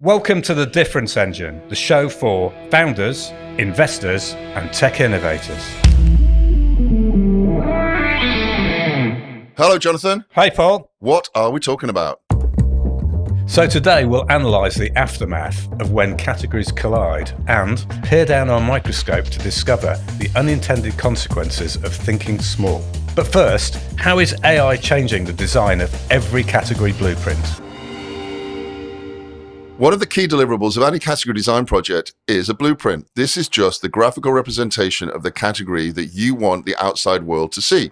Welcome to The Difference Engine, the show for founders, investors, and tech innovators. Hello, Jonathan. Hey, Paul. What are we talking about? So today we'll analyse the aftermath of when categories collide and peer down our microscope to discover the unintended consequences of thinking small. But first, how is AI changing the design of every category blueprint? One of the key deliverables of any category design project is a blueprint. This is just the graphical representation of the category that you want the outside world to see.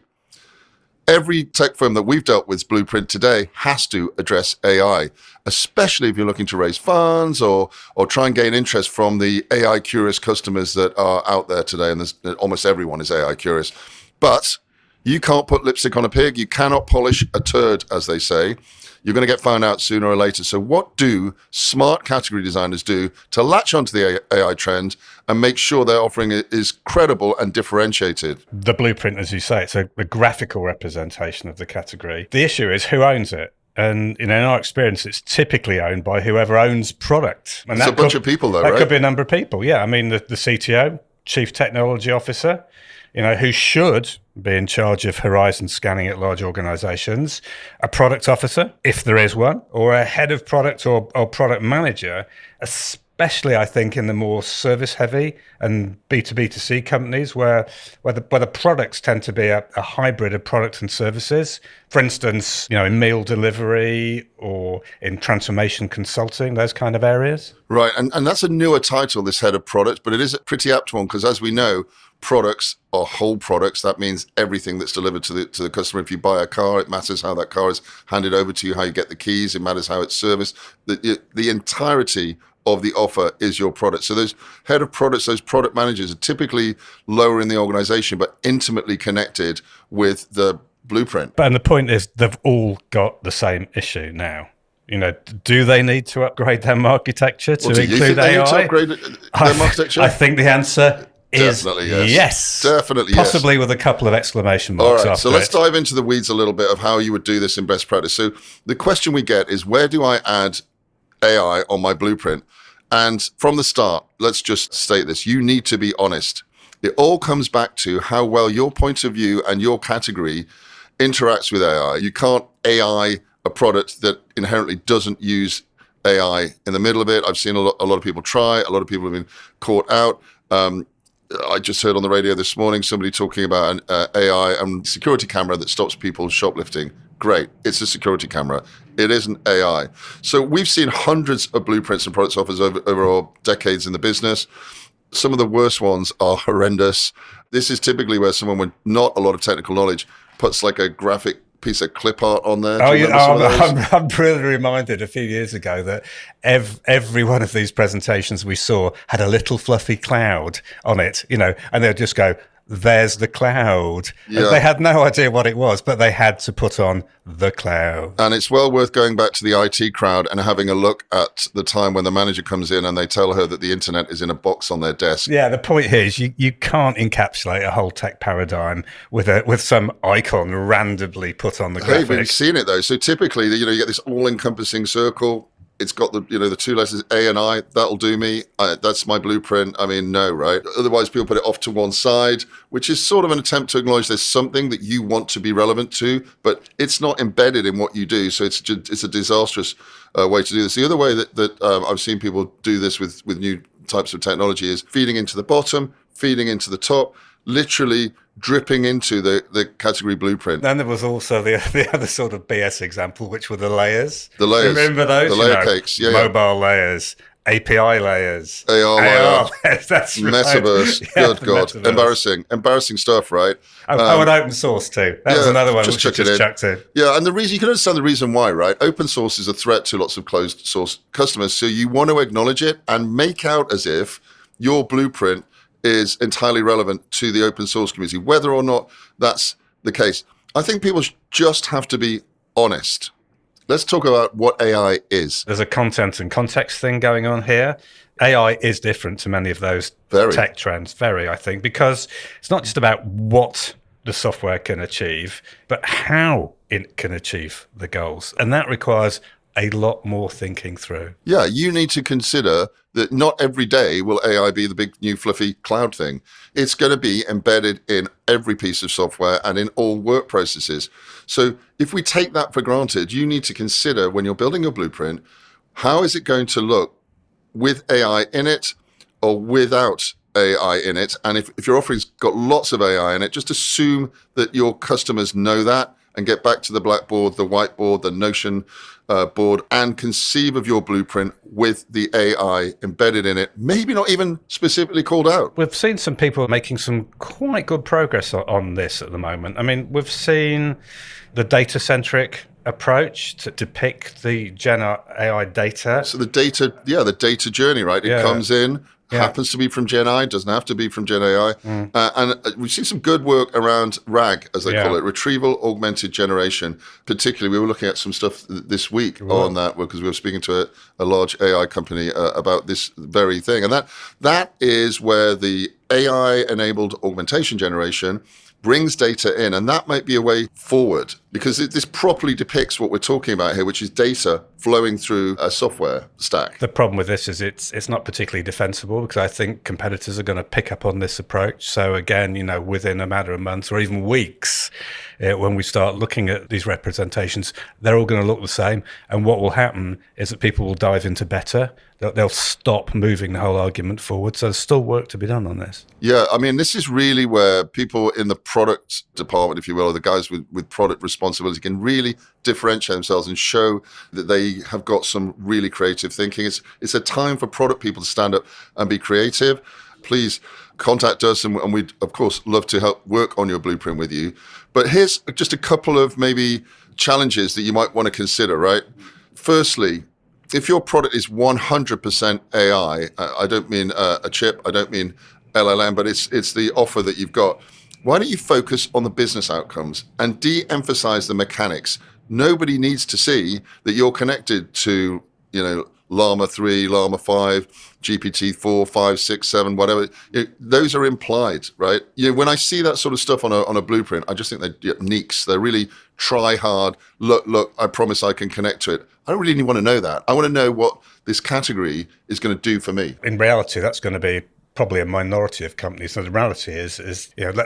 Every tech firm that we've dealt with's blueprint today has to address AI, especially if you're looking to raise funds or try and gain interest from the AI curious customers that are out there today. And almost everyone is AI curious. But you can't put lipstick on a pig. You cannot polish a turd, as they say. You're going to get found out sooner or later. So what do smart category designers do to latch onto the AI trend and make sure their offering is credible and differentiated? The blueprint, as you say, it's a graphical representation of the category. The issue is who owns it. And in our experience, it's typically owned by whoever owns product. And it's a bunch of people, though, right? That could be a number of people, yeah. I mean, the CTO, Chief Technology Officer, who should be in charge of horizon scanning at large organizations, a product officer, if there is one, or a head of product or product manager, especially, I think, in the more service-heavy and B2B2C companies where the products tend to be a hybrid of products and services. For instance, in meal delivery or in transformation consulting, those kind of areas. Right, and that's a newer title, this head of product, but it is a pretty apt one because, as we know, products are whole products. That means everything that's delivered to the customer. If you buy a car, it matters how that car is handed over to you, how you get the keys. It matters how it's serviced. The entirety of the offer is your product. So those head of products, those product managers are typically lower in the organization, but intimately connected with the blueprint. And the point is they've all got the same issue now. Do they need to upgrade their architecture to include AI? Do you think they need to upgrade their architecture? I think the answer is definitely yes. Yes. Definitely Possibly yes. with a couple of exclamation marks. All right, so let's it. dive into the weeds a little bit of how you would do this in best practice. So the question we get is, where do I add AI on my blueprint? And from the start, let's just state this. You need to be honest. It all comes back to how well your point of view and your category interacts with AI. You can't AI a product that inherently doesn't use AI in the middle of it. I've seen a lot of people try. A lot of people have been caught out. I just heard on the radio this morning somebody talking about an AI and security camera that stops people shoplifting. Great. It's a security camera. It isn't AI. So we've seen hundreds of blueprints and product offers over our decades in the business. Some of the worst ones are horrendous. This is typically where someone with not a lot of technical knowledge puts like a graphic piece of clip art on there. I'm really reminded a few years ago that every one of these presentations we saw had a little fluffy cloud on it, and they'll just go, there's the cloud. Yeah. They had no idea what it was, but they had to put on the cloud. And it's well worth going back to the IT crowd and having a look at the time when the manager comes in and they tell her that the internet is in a box on their desk. Yeah, the point here is you can't encapsulate a whole tech paradigm with some icon randomly put on the graphic. We've seen it though. So typically, you get this all-encompassing circle. It's got the two letters A and I. That'll do me. That's my blueprint. I mean, no, right? Otherwise, people put it off to one side, which is sort of an attempt to acknowledge there's something that you want to be relevant to, but it's not embedded in what you do. So it's a disastrous way to do this. The other way that I've seen people do this with new types of technology is feeding into the bottom, feeding into the top, literally dripping into the category blueprint. Then there was also the other sort of BS example, which were the layers. The layers. Remember those? The layer cakes. Yeah. Mobile layers, API layers. AR layers. That's right. Metaverse. Yeah, Good God. Metaverse. Embarrassing stuff, right? And open source too. That was another one which just chucked in. Yeah, and you can understand the reason why, right? Open source is a threat to lots of closed source customers. So you want to acknowledge it and make out as if your blueprint is entirely relevant to the open source community, whether or not that's the case. I think people just have to be honest. Let's talk about what AI is. There's a content and context thing going on here. AI is different to many of those tech trends, I think, because it's not just about what the software can achieve, but how it can achieve the goals. And that requires a lot more thinking through. Yeah, you need to consider that not every day will AI be the big new fluffy cloud thing. It's going to be embedded in every piece of software and in all work processes. So if we take that for granted, you need to consider when you're building your blueprint, how is it going to look with AI in it or without AI in it? And if your offering's got lots of AI in it, just assume that your customers know that and get back to the blackboard, the whiteboard, the Notion board, and conceive of your blueprint with the AI embedded in it, maybe not even specifically called out. We've seen some people making some quite good progress on this at the moment. I mean, we've seen the data-centric approach to depict the Gen AI data. So the data journey, right? It comes in, happens to be from Gen AI, doesn't have to be from Gen AI. And we've seen some good work around RAG, as they call it, retrieval augmented generation. Particularly, we were looking at some stuff this week on that because we were speaking to a large AI company about this very thing. And that is where the AI-enabled augmentation generation brings data in, and that might be a way forward because this properly depicts what we're talking about here, which is data flowing through a software stack. The problem with this is it's not particularly defensible because I think competitors are going to pick up on this approach. So again, within a matter of months or even weeks, when we start looking at these representations, they're all going to look the same. And what will happen is that people will dive into better. They'll stop moving the whole argument forward. So there's still work to be done on this. Yeah, I mean, this is really where people in the product department, if you will, or the guys with product responsibility can really differentiate themselves and show that they have got some really creative thinking. It's a time for product people to stand up and be creative. Please contact us, and we'd, of course, love to help work on your blueprint with you. But here's just a couple of maybe challenges that you might want to consider, right? Firstly, if your product is 100% AI, I don't mean a chip, I don't mean LLM, but it's the offer that you've got. Why don't you focus on the business outcomes and de-emphasize the mechanics? Nobody needs to see that you're connected to, Llama 3, Llama 5, GPT 4, 5, 6, 7, whatever. Those are implied, right? When I see that sort of stuff on a blueprint, I just think they're neeks. They're really try hard. Look, I promise I can connect to it. I don't really want to know that. I want to know what this category is going to do for me. In reality, that's going to be probably a minority of companies. So the reality is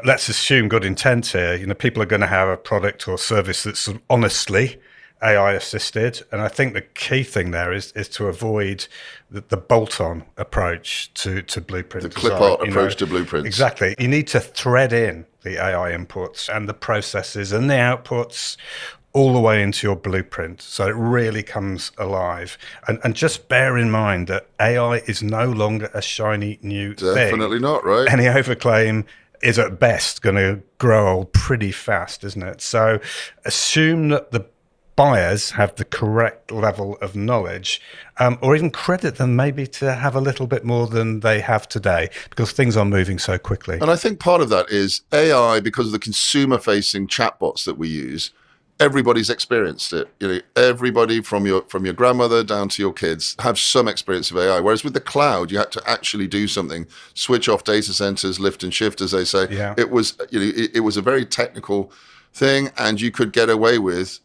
let's assume good intent here. People are going to have a product or service that's honestly AI assisted. And I think the key thing there is to avoid the bolt-on approach to blueprint. The clip-art approach to blueprints. Exactly. You need to thread in the AI inputs and the processes and the outputs all the way into your blueprint, so it really comes alive. And just bear in mind that AI is no longer a shiny new thing. Definitely not, right? Any overclaim is at best going to grow old pretty fast, isn't it? So assume that the buyers have the correct level of knowledge, or even credit them maybe to have a little bit more than they have today, because things are moving so quickly. And I think part of that is AI, because of the consumer-facing chatbots that we use. Everybody's experienced it. Everybody from your grandmother down to your kids have some experience of AI. Whereas with the cloud, you had to actually do something, switch off data centers, lift and shift, as they say. Yeah. It was, it was a very technical thing, and you could get away with,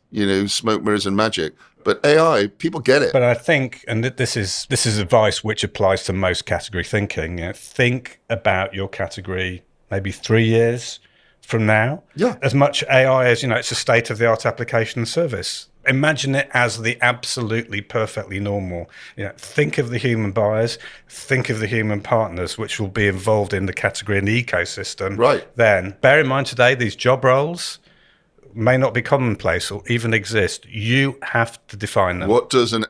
smoke, mirrors, and magic. But AI, people get it. But I think, and this is advice which applies to most category thinking. Think about your category maybe 3 years from now. Yeah. As much AI as, it's a state-of-the-art application and service. Imagine it as the absolutely perfectly normal. Think of the human buyers, think of the human partners, which will be involved in the category and the ecosystem. Right. Then, bear in mind today, these job roles may not be commonplace or even exist. You have to define them. What does an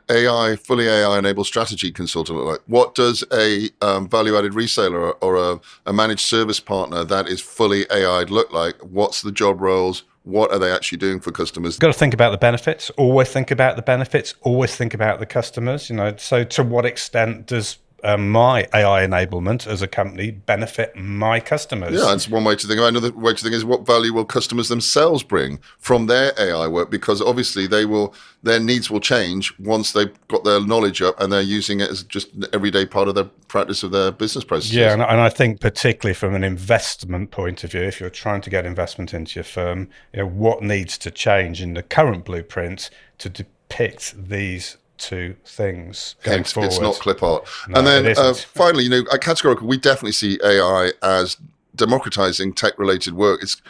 fully AI-enabled strategy consultant look like? What does a value-added reseller or a managed service partner that is fully AI'd look like? What's the job roles? What are they actually doing for customers? You've got to think about the benefits. Always think about the benefits. Always think about the customers. So to what extent does my AI enablement as a company benefit my customers? Yeah, it's one way to think about it. Another way to think is what value will customers themselves bring from their AI work, because obviously their needs will change once they've got their knowledge up and they're using it as just an everyday part of their practice of their business processes. Yeah, and I think particularly from an investment point of view, if you're trying to get investment into your firm, what needs to change in the current blueprint to depict picked these two things going Hence, forward. it's not clip art. No, And then it isn't. finally, at Categorical, we definitely see AI as democratizing tech-related work. It's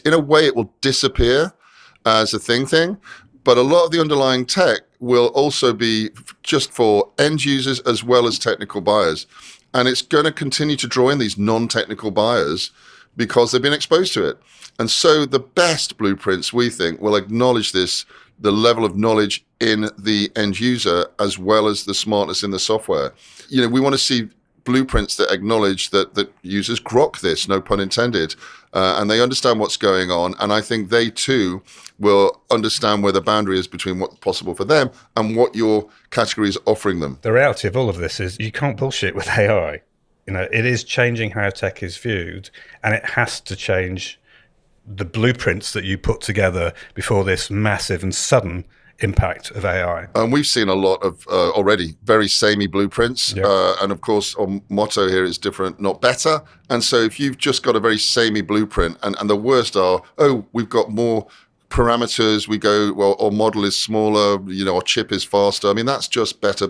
in a way, it will disappear as a thing, but a lot of the underlying tech will also be just for end users as well as technical buyers. And it's going to continue to draw in these non-technical buyers because they've been exposed to it. And so the best blueprints, we think, will acknowledge this, the level of knowledge in the end user as well as the smartness in the software. We want to see blueprints that acknowledge that users grok this, no pun intended, and they understand what's going on. And I think they too will understand where the boundary is between what's possible for them and what your category is offering them. The reality of all of this is you can't bullshit with AI. It is changing how tech is viewed, and it has to change the blueprints that you put together before this massive and sudden impact of AI. And we've seen a lot of already very samey blueprints. Yep. And of course, our motto here is different, not better. And so if you've just got a very samey blueprint, and the worst are, we've got more parameters, we go, well, our model is smaller, our chip is faster. I mean, that's just better.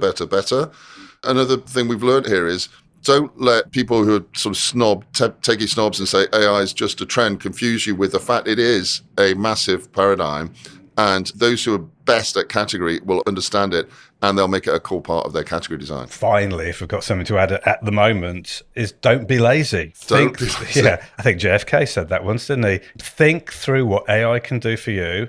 Another thing we've learned here is don't let people who are sort of techie snobs and say AI is just a trend confuse you with the fact it is a massive paradigm. And those who are best at category will understand it, and they'll make it a core part of their category design. Finally, if we've got something to add at the moment, is don't be lazy. Don't be lazy. Yeah, I think JFK said that once, didn't he? Think through what AI can do for you,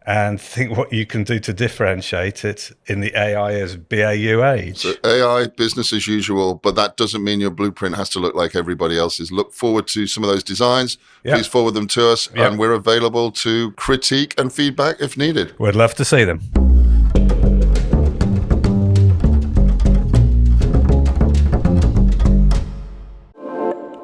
and think what you can do to differentiate it in the AI as BAU age. So AI, business as usual, but that doesn't mean your blueprint has to look like everybody else's. Look forward to some of those designs. Yep. Please forward them to us, Yep. and we're available to critique and feedback if needed. We'd love to see them.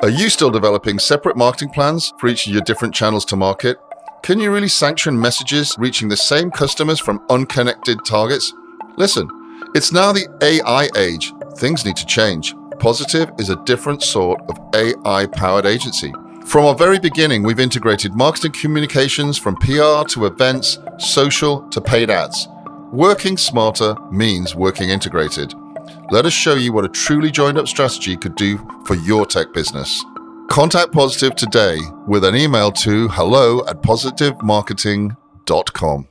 Are you still developing separate marketing plans for each of your different channels to market? Can you really sanction messages reaching the same customers from unconnected targets? Listen, it's now the AI age. Things need to change. Positive is a different sort of AI-powered agency. From our very beginning, we've integrated marketing communications from PR to events, social to paid ads. Working smarter means working integrated. Let us show you what a truly joined-up strategy could do for your tech business. Contact Positive today with an email to hello@positivemarketing.com.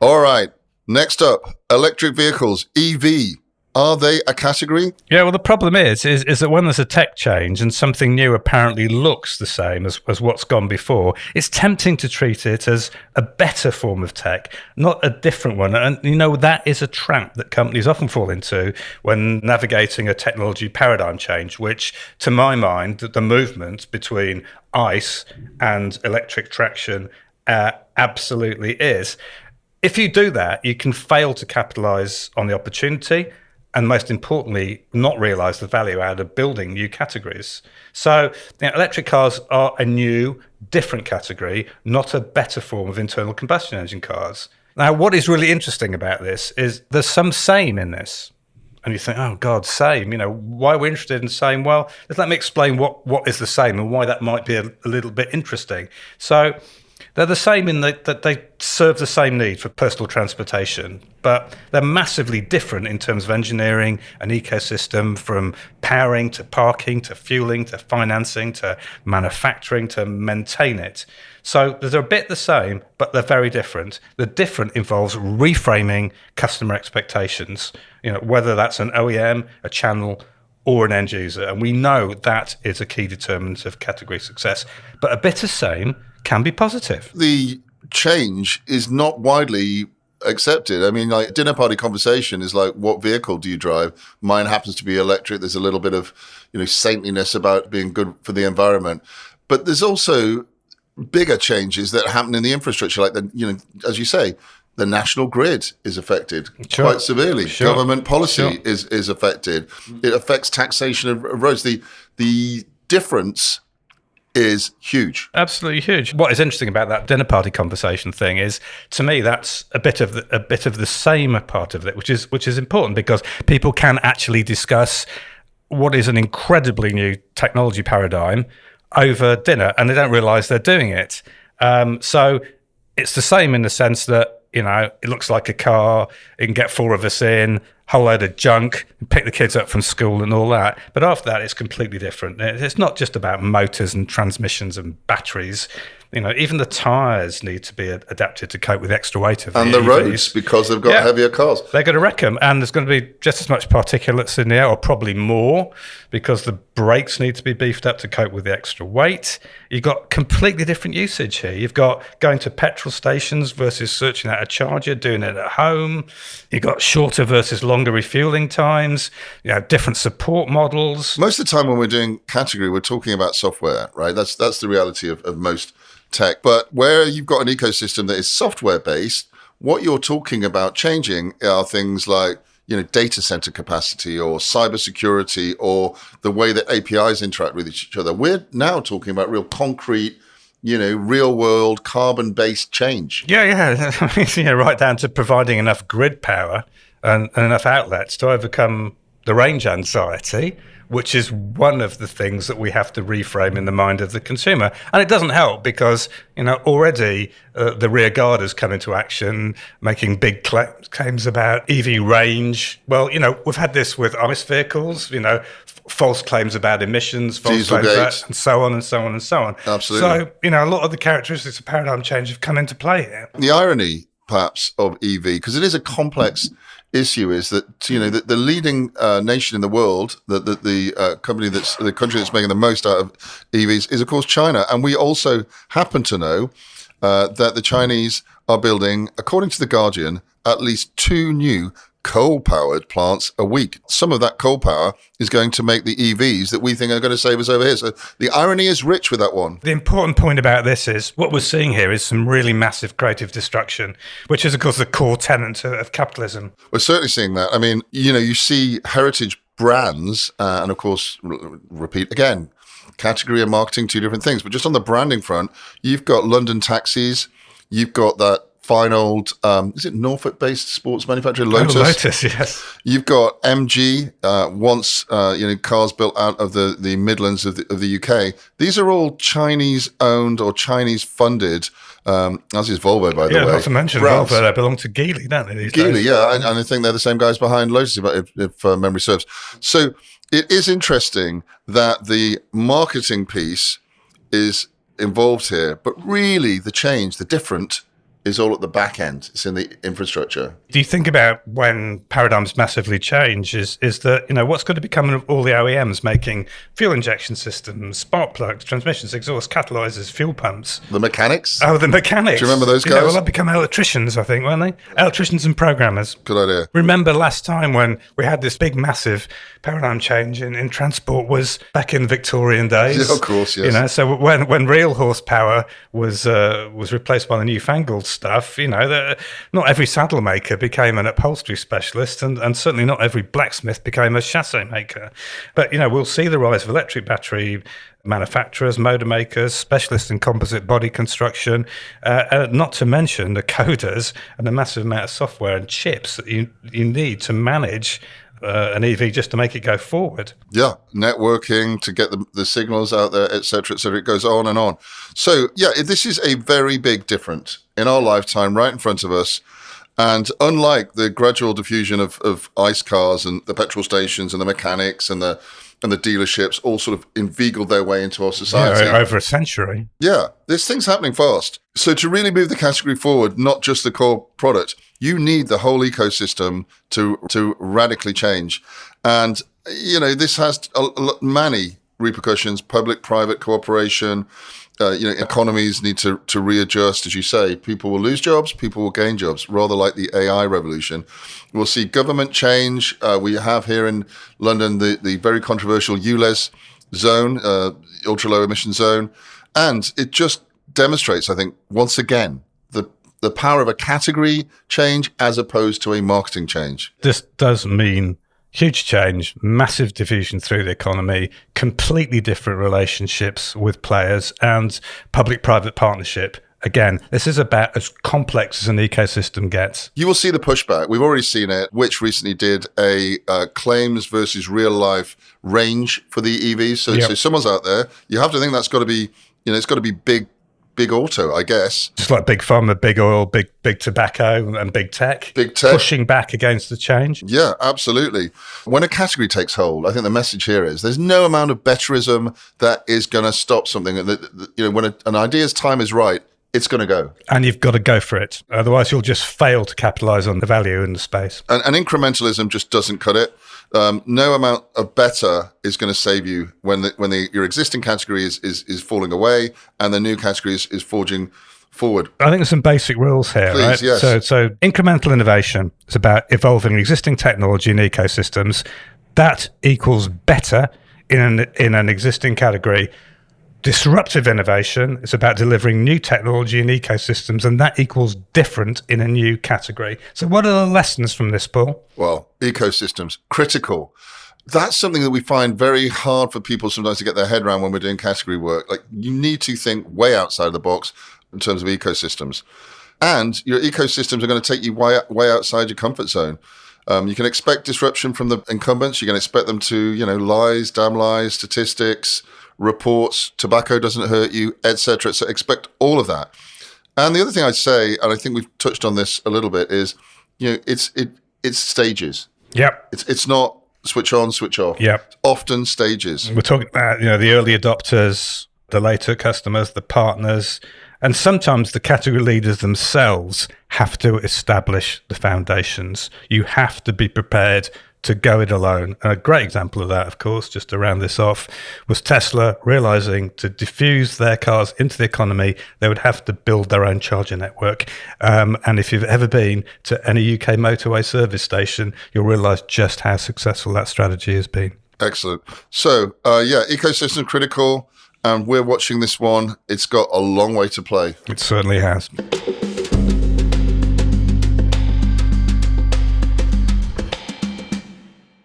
All right, next up, electric vehicles, EV. Are they a category? Yeah, well, the problem is that when there's a tech change and something new apparently looks the same as what's gone before, it's tempting to treat it as a better form of tech, not a different one. And, that is a trap that companies often fall into when navigating a technology paradigm change, which, to my mind, the movement between ICE and electric traction absolutely is. If you do that, you can fail to capitalize on the opportunity, and most importantly, not realize the value out of building new categories. So electric cars are a new, different category, not a better form of internal combustion engine cars. Now, what is really interesting about this is there's some same in this. And you think, oh, God, same. Why are we interested in same? Well, let me explain what is the same and why that might be a little bit interesting. So they're the same in that they serve the same need for personal transportation, but they're massively different in terms of engineering an ecosystem, from powering to parking to fueling to financing to manufacturing to maintain it. So they're a bit the same, but they're very different. The different involves reframing customer expectations, whether that's an OEM, a channel, or an end user. And we know that is a key determinant of category success. But a bit of same can be positive. The change is not widely accepted. I mean, like, dinner party conversation is like, what vehicle do you drive? Mine happens to be electric. There's a little bit of, saintliness about being good for the environment. But there's also bigger changes that happen in the infrastructure, like as you say, the national grid is affected quite severely. Sure. Government policy is affected. It affects taxation of roads. The difference is huge. Absolutely huge. What is interesting about that dinner party conversation thing is, to me, that's a bit of the same part of it, which is important, because people can actually discuss what is an incredibly new technology paradigm over dinner, and they don't realize they're doing it. So It's the same in the sense that, it looks like a car, it can get 4 of us in, whole load of junk, pick the kids up from school and all that. But after that, it's completely different. It's not just about motors and transmissions and batteries. Even the tyres need to be adapted to cope with extra weight of the And the EVs. roads, because they've got heavier cars. They're going to wreck them. And there's going to be just as much particulates in the air, or probably more, because the brakes need to be beefed up to cope with the extra weight. You've got completely different usage here. You've got going to petrol stations versus searching out a charger, doing it at home. You've got shorter versus longer refueling times, different support models. Most of the time when we're doing category, we're talking about software, right? That's the reality of most tech. But where you've got an ecosystem that is software based, what you're talking about changing are things like data center capacity or cybersecurity or the way that APIs interact with each other. We're now talking about real concrete, real world carbon based change. Yeah. Right down to providing enough grid power and enough outlets to overcome the range anxiety, which is one of the things that we have to reframe in the mind of the consumer. And it doesn't help because, already the rear guard has come into action, making big claims about EV range. Well, we've had this with ICE vehicles, false claims about emissions, false claims about, and so on and so on and so on. Absolutely. So, a lot of the characteristics of paradigm change have come into play here. The irony, perhaps, of EV, because it is a complex issue, is that the leading nation in the world, the country that's making the most out of EVs is of course China, and we also happen to know that the Chinese are building, according to the Guardian, at least 2 new coal-powered plants a week. Some of that coal power is going to make the EVs that we think are going to save us over here. So the irony is rich with that one. The important point about this is what we're seeing here is some really massive creative destruction, which is, of course, the core tenet of capitalism. We're certainly seeing that. I mean, you see heritage brands, and of course, repeat again, category and marketing, 2 different things. But just on the branding front, you've got London taxis, you've got that fine old, is it Norfolk-based sports manufacturer, Lotus? Oh, Lotus, yes. You've got MG, once cars built out of the Midlands of the UK. These are all Chinese-owned or Chinese-funded, as is Volvo, by the way. Yeah, not to mention brands. Volvo, they belong to Geely, don't they, these Geely, days? yeah, and I think they're the same guys behind Lotus, if memory serves. So it is interesting that the marketing piece is involved here, but really the change, the different, is all at the back end. It's in the infrastructure. Do you think about when paradigms massively change is that, what's going to become of all the OEMs making fuel injection systems, spark plugs, transmissions, exhaust, catalyzers, fuel pumps? The mechanics? Oh, the mechanics. Do you remember those guys? Well, they've become electricians, I think, weren't they? Electricians and programmers. Good idea. Remember last time when we had this big, massive paradigm change in transport was back in the Victorian days? Yeah, of course, yes. So when real horsepower was replaced by the newfangled stuff, not every saddle maker became an upholstery specialist, and certainly not every blacksmith became a chassis maker. But, we'll see the rise of electric battery manufacturers, motor makers, specialists in composite body construction, not to mention the coders and the massive amount of software and chips that you need to manage an EV just to make it go forward. Yeah, networking to get the signals out there, et cetera, et cetera. It goes on and on. So, yeah, this is a very big difference in our lifetime right in front of us. And unlike the gradual diffusion of ICE cars and the petrol stations and the mechanics and the dealerships all sort of inveigled their way into our society. Yeah, over a century. Yeah, this thing's happening fast. So to really move the category forward, not just the core product, you need the whole ecosystem to radically change. And, this has many repercussions, public-private cooperation. Economies need to readjust, as you say. People will lose jobs, people will gain jobs, rather like the AI revolution. We'll see government change. We have here in London the very controversial ULEZ zone, ultra-low emission zone. And it just demonstrates, I think, once again, the power of a category change as opposed to a marketing change. This does mean huge change, massive diffusion through the economy, completely different relationships with players, and public-private partnership. Again, this is about as complex as an ecosystem gets. You will see the pushback. We've already seen it. Which recently did a claims versus real life range for the EVs. So someone's out there. You have to think that's got to be, it's got to be big big auto, I guess. Just like big pharma, big oil, big tobacco, and big tech. Big tech. Pushing back against the change. Yeah, absolutely. When a category takes hold, I think the message here is there's no amount of betterism that is going to stop something. When an idea's time is right, it's going to go. And you've got to go for it. Otherwise, you'll just fail to capitalize on the value in the space. And incrementalism just doesn't cut it. No amount of better is going to save you when your existing category is falling away and the new category is forging forward. I think there's some basic rules here, Please, right? yes. So incremental innovation is about evolving existing technology and ecosystems. That equals better in an existing category. Disruptive innovation is about delivering new technology and ecosystems, and that equals different in a new category. So what are the lessons from this, Paul? Well, ecosystems, critical. That's something that we find very hard for people sometimes to get their head around when we're doing category work. Like, you need to think way outside of the box in terms of ecosystems. And your ecosystems are going to take you way outside your comfort zone. You can expect disruption from the incumbents. You can expect them to, lies, damn lies, statistics, reports, tobacco doesn't hurt you, etc. So expect all of that. And the other thing I'd say, and I think we've touched on this a little bit, is it's stages. Yep. It's not switch on, switch off. Yep. It's often stages. We're talking about the early adopters, the later customers, the partners, and sometimes the category leaders themselves have to establish the foundations. You have to be prepared to go it alone. And a great example of that, of course, just to round this off, was Tesla realizing to diffuse their cars into the economy, they would have to build their own charger network. And if you've ever been to any UK motorway service station, you'll realize just how successful that strategy has been. Excellent. So, ecosystem critical, and we're watching this one. It's got a long way to play. It certainly has.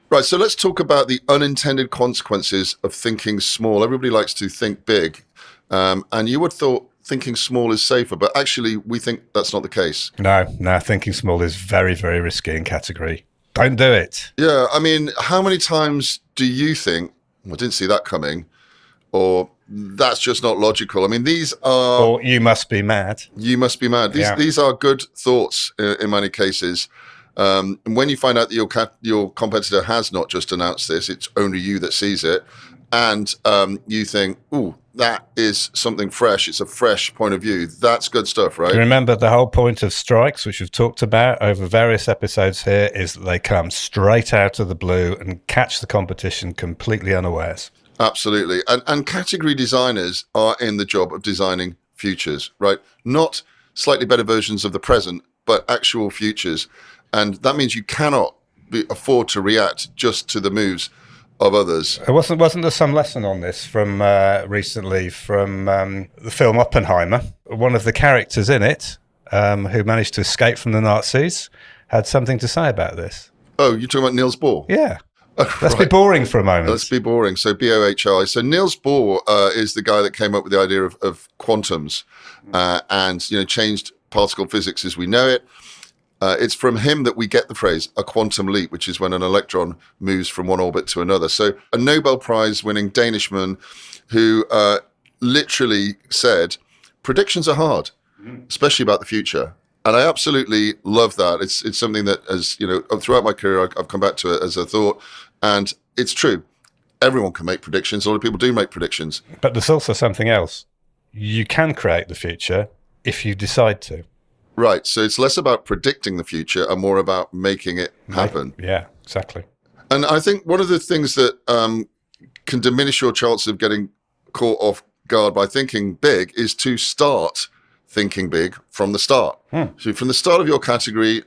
Right, so let's talk about the unintended consequences of thinking small. Everybody likes to think big, and you would have thought thinking small is safer, but actually we think that's not the case. No, thinking small is very, very risky in category. Don't do it. Yeah, I mean, how many times do you think, I didn't see that coming, or that's just not logical? I mean, these are... Or you must be mad. You must be mad. These are good thoughts in many cases. And when you find out that your competitor has not just announced this, it's only you that sees it, and you think, ooh, that is something fresh. It's a fresh point of view. That's good stuff, right? Remember, the whole point of strikes, which we've talked about over various episodes here, is that they come straight out of the blue and catch the competition completely unawares. Absolutely. And category designers are in the job of designing futures, right? Not slightly better versions of the present, but actual futures. And that means you cannot afford to react just to the moves of others. Wasn't there some lesson on this from recently from the film Oppenheimer? One of the characters in it, who managed to escape from the Nazis, had something to say about this. Oh, you're talking about Niels Bohr? Yeah. Let's be boring for a moment. Let's be boring. So BOHI. So Niels Bohr is the guy that came up with the idea of quantums and changed particle physics as we know it. It's from him that we get the phrase a quantum leap, which is when an electron moves from one orbit to another. So a Nobel Prize winning Danishman who literally said, predictions are hard, especially about the future. And I absolutely love that. It's something that, as throughout my career, I've come back to it as a thought, and it's true. Everyone can make predictions. A lot of people do make predictions. But there's also something else. You can create the future if you decide to. Right. So it's less about predicting the future and more about making it happen. Yeah, exactly. And I think one of the things that can diminish your chances of getting caught off guard by thinking big is to start thinking big from the start. So from the start of your category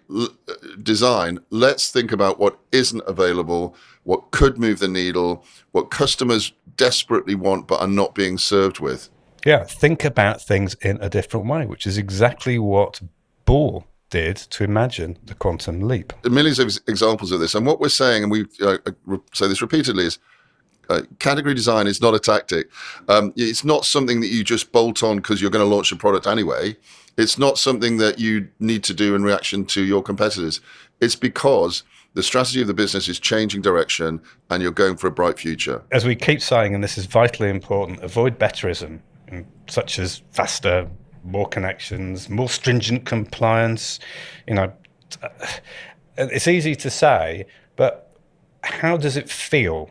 design, let's think about what isn't available, what could move the needle, what customers desperately want but are not being served with. Yeah, think about things in a different way, which is exactly what Bohr did to imagine the quantum leap. Millions of examples of this. And what we're saying, and we say this repeatedly, is category design is not a tactic. It's not something that you just bolt on because you're going to launch a product anyway. It's not something that you need to do in reaction to your competitors. It's because the strategy of the business is changing direction and you're going for a bright future. As we keep saying, and this is vitally important, avoid betterism. such as faster, more connections, more stringent compliance. It's easy to say, but how does it feel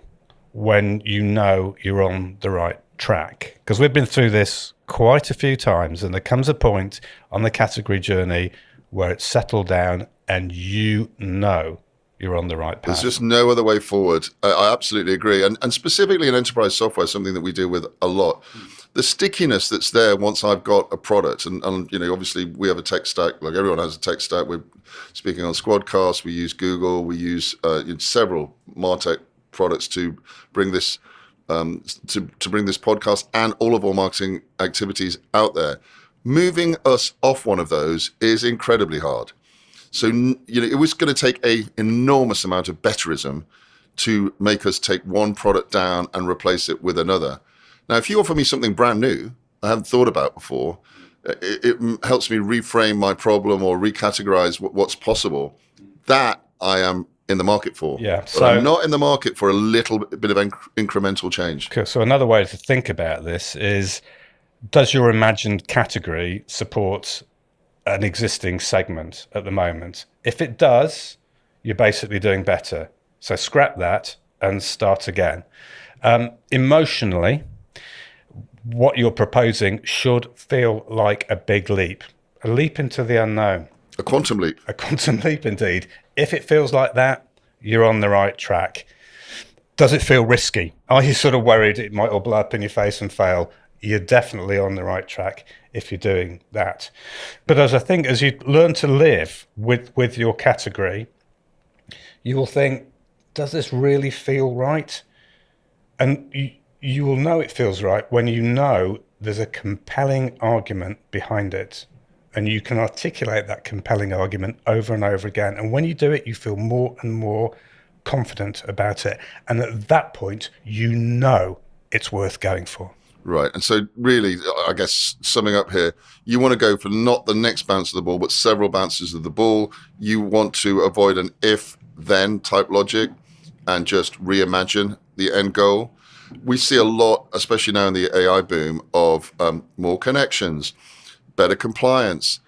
when you know you're on the right track? Because we've been through this quite a few times, and there comes a point on the category journey where it's settled down and you know you're on the right path. There's just no other way forward. I absolutely agree. And specifically in enterprise software, something that we deal with a lot, the stickiness that's there once I've got a product, and obviously we have a tech stack, like everyone has a tech stack. We're speaking on Squadcast, we use Google, we use several MarTech products to bring this to bring this podcast and all of our marketing activities out there. Moving us off one of those is incredibly hard. So, it was going to take an enormous amount of betterism to make us take one product down and replace it with another. Now, if you offer me something brand new I haven't thought about before, it helps me reframe my problem or recategorize what's possible. That I am in the market for. Yeah. But I'm not in the market for a little bit of incremental change. Cool. So another way to think about this is, does your imagined category support an existing segment at the moment? If it does, you're basically doing better. So scrap that and start again. Emotionally, what you're proposing should feel like a big leap, a leap into the unknown. A quantum leap. A quantum leap, indeed. If it feels like that, you're on the right track. Does it feel risky? Are you sort of worried it might all blow up in your face and fail? You're definitely on the right track if you're doing that. But as you learn to live with your category, you will think, does this really feel right? And you will know it feels right when you know there's a compelling argument behind it. And you can articulate that compelling argument over and over again. And when you do it, you feel more and more confident about it. And at that point, you know it's worth going for. Right. And so really, I guess summing up here, you want to go for not the next bounce of the ball, but several bounces of the ball. You want to avoid an if-then type logic and just reimagine the end goal. We see a lot, especially now in the AI boom, of more connections, better compliance,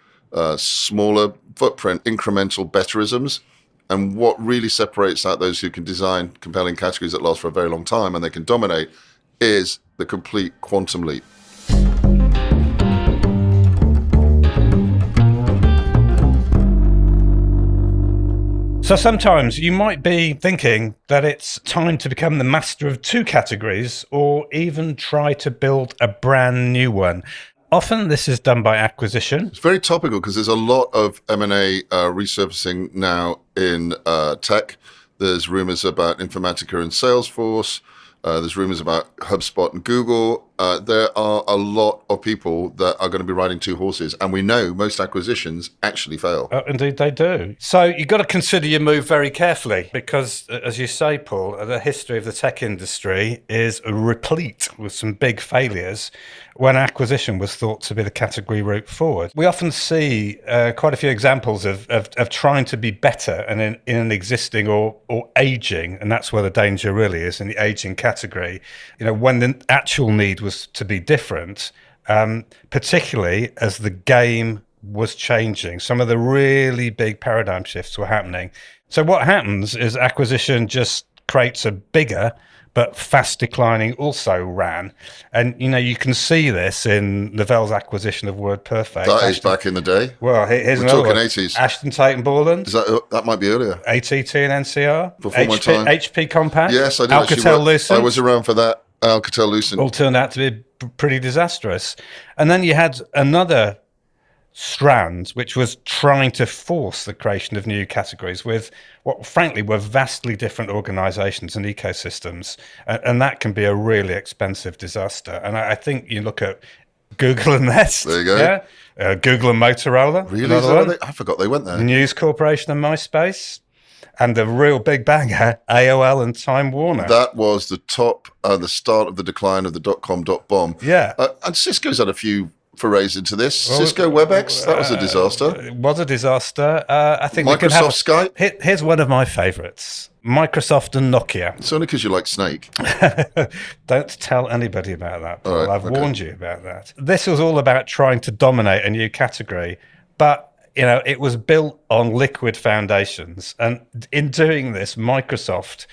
smaller footprint, incremental betterisms. And what really separates out those who can design compelling categories that last for a very long time and they can dominate is the complete quantum leap. So sometimes you might be thinking that it's time to become the master of two categories or even try to build a brand new one. Often this is done by acquisition. It's very topical because there's a lot of M&A resurfacing now in tech. There's rumors about Informatica and Salesforce. There's rumors about HubSpot and Google. There are a lot of people that are going to be riding two horses. And we know most acquisitions actually fail. Indeed, they do. So you've got to consider your move very carefully because, as you say, Paul, the history of the tech industry is replete with some big failures when acquisition was thought to be the category route forward. We often see quite a few examples of trying to be better and in an existing or aging, and that's where the danger really is, in the aging category. When the actual need was to be different, particularly as the game was changing. Some of the really big paradigm shifts were happening. So what happens is acquisition just creates a bigger but fast declining also ran. And, you can see this in Novell's acquisition of WordPerfect. That is back in the day. Well, here's We're another talking one. 80s. Ashton Tate and Borland. Is that might be earlier. ATT and NCR. Before my time. HP Compact. Yes, I did Alcatel-Lucent. I was around for that. Alcatel-Lucent. All turned out to be pretty disastrous. And then you had another strand, which was trying to force the creation of new categories with what frankly were vastly different organizations and ecosystems. And that can be a really expensive disaster. And I think you look at Google and Nest. There you go. Yeah? Google and Motorola. Really? I forgot they went there. News Corporation and MySpace. And the real big banger, AOL and Time Warner. That was the top, the start of the decline of the .com.bomb. Yeah. And Cisco's had a few forays into this. Cisco WebEx, that was a disaster. It was a disaster. I think we could have Microsoft Skype. Here's one of my favourites: Microsoft and Nokia. It's only because you like Snake. Don't tell anybody about that, Paul. All right, I've warned you about that. This was all about trying to dominate a new category, but it was built on liquid foundations, and in doing this, Microsoft,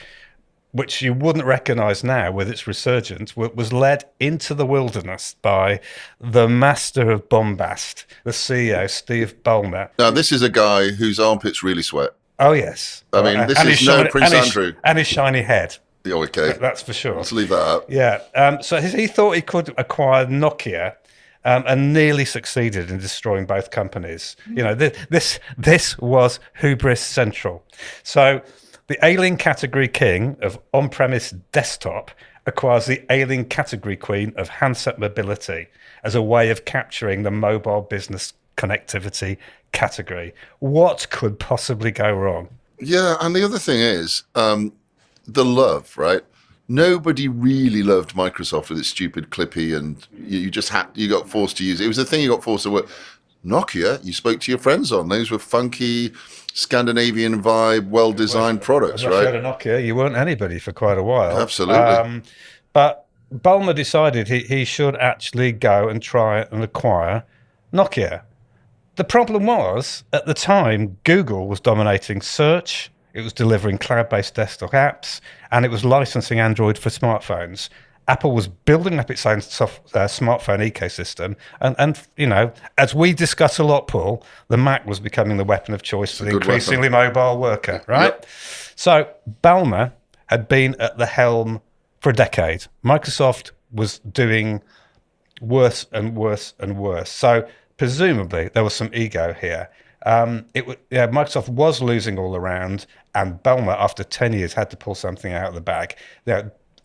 which you wouldn't recognise now with its resurgence, was led into the wilderness by the master of bombast, the CEO, Steve Ballmer. Now, this is a guy whose armpits really sweat. Oh, yes. I mean, this is no Prince Andrew. And his shiny head. Oh, okay. That's for sure. Let's leave that out. Yeah. So he thought he could acquire Nokia, and nearly succeeded in destroying both companies. This was hubris central. So the ailing category king of on-premise desktop acquires the ailing category queen of handset mobility as a way of capturing the mobile business connectivity category. What could possibly go wrong? Yeah, and the other thing is the love, right? Nobody really loved Microsoft with its stupid Clippy, and you got forced to use it. It was the thing you got forced to work. Nokia, you spoke to your friends on. Those were funky, Scandinavian vibe, well-designed products, right? If you had a Nokia, you weren't anybody for quite a while. Absolutely. But Ballmer decided he should actually go and try and acquire Nokia. The problem was, at the time, Google was dominating search, it was delivering cloud-based desktop apps, and it was licensing Android for smartphones. Apple was building up its own smartphone ecosystem, and as we discuss a lot, Paul, the Mac was becoming the weapon of choice for the increasingly mobile worker, right? Yep. So Ballmer had been at the helm for a decade. Microsoft was doing worse and worse and worse. So presumably there was some ego here. Microsoft was losing all around, and Ballmer, after 10 years, had to pull something out of the bag.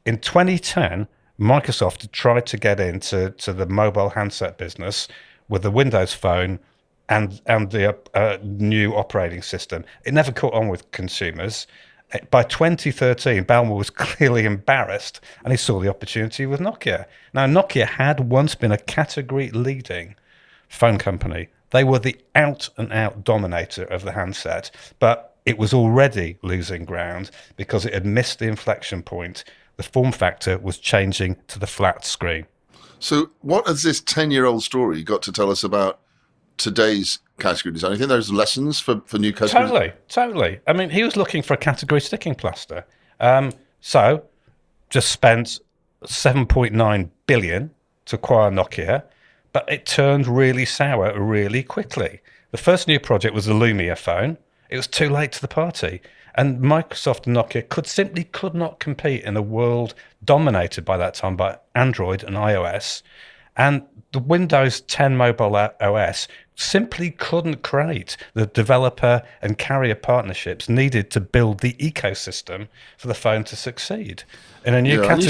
In 2010, Microsoft tried to get into the mobile handset business with the Windows Phone and the new operating system. It never caught on with consumers. By 2013, Ballmer was clearly embarrassed, and he saw the opportunity with Nokia. Now, Nokia had once been a category-leading phone company. They were the out-and-out dominator of the handset, but it was already losing ground because it had missed the inflection point. The form factor was changing to the flat screen. So what has this 10-year-old story got to tell us about today's category design? You think there's lessons for new categories? Totally. I mean, he was looking for a category sticking plaster. So just spent 7.9 billion to acquire Nokia, but it turned really sour really quickly. The first new project was the Lumia phone. It was too late to the party. And Microsoft and Nokia could not compete in a world dominated by that time by Android and iOS. And the Windows 10 mobile OS simply couldn't create the developer and carrier partnerships needed to build the ecosystem for the phone to succeed in a new category.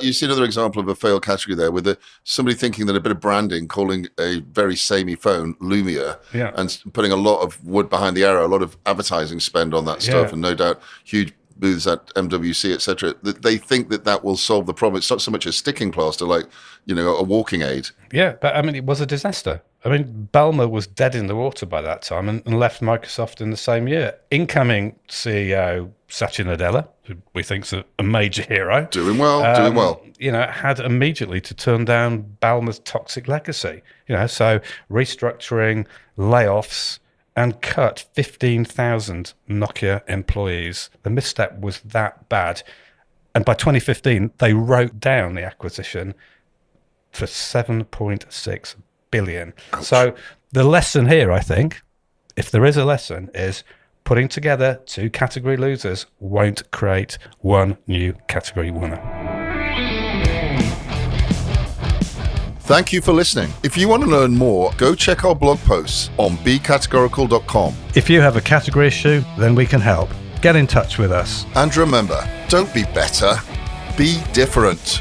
You see another example of a failed category there, with somebody thinking that a bit of branding, calling a very samey phone Lumia, and putting a lot of wood behind the arrow, a lot of advertising spend on that stuff, and no doubt huge booths at MWC, etc. They think that will solve the problem. It's not so much a sticking plaster, like a walking aid. Yeah, but I mean, it was a disaster. I mean, Ballmer was dead in the water by that time and left Microsoft in the same year. Incoming CEO Satya Nadella, who we think's a major hero, doing well, had immediately to turn down Ballmer's toxic legacy. So restructuring, layoffs, and cut 15,000 Nokia employees. The misstep was that bad. And by 2015, they wrote down the acquisition for 7.6 billion. Ouch. So the lesson here, I think, if there is a lesson, is putting together two category losers won't create one new category winner. Thank you for listening. If you want to learn more, go check our blog posts on becategorical.com. If you have a category issue, then we can help. Get in touch with us. And remember, don't be better, be different.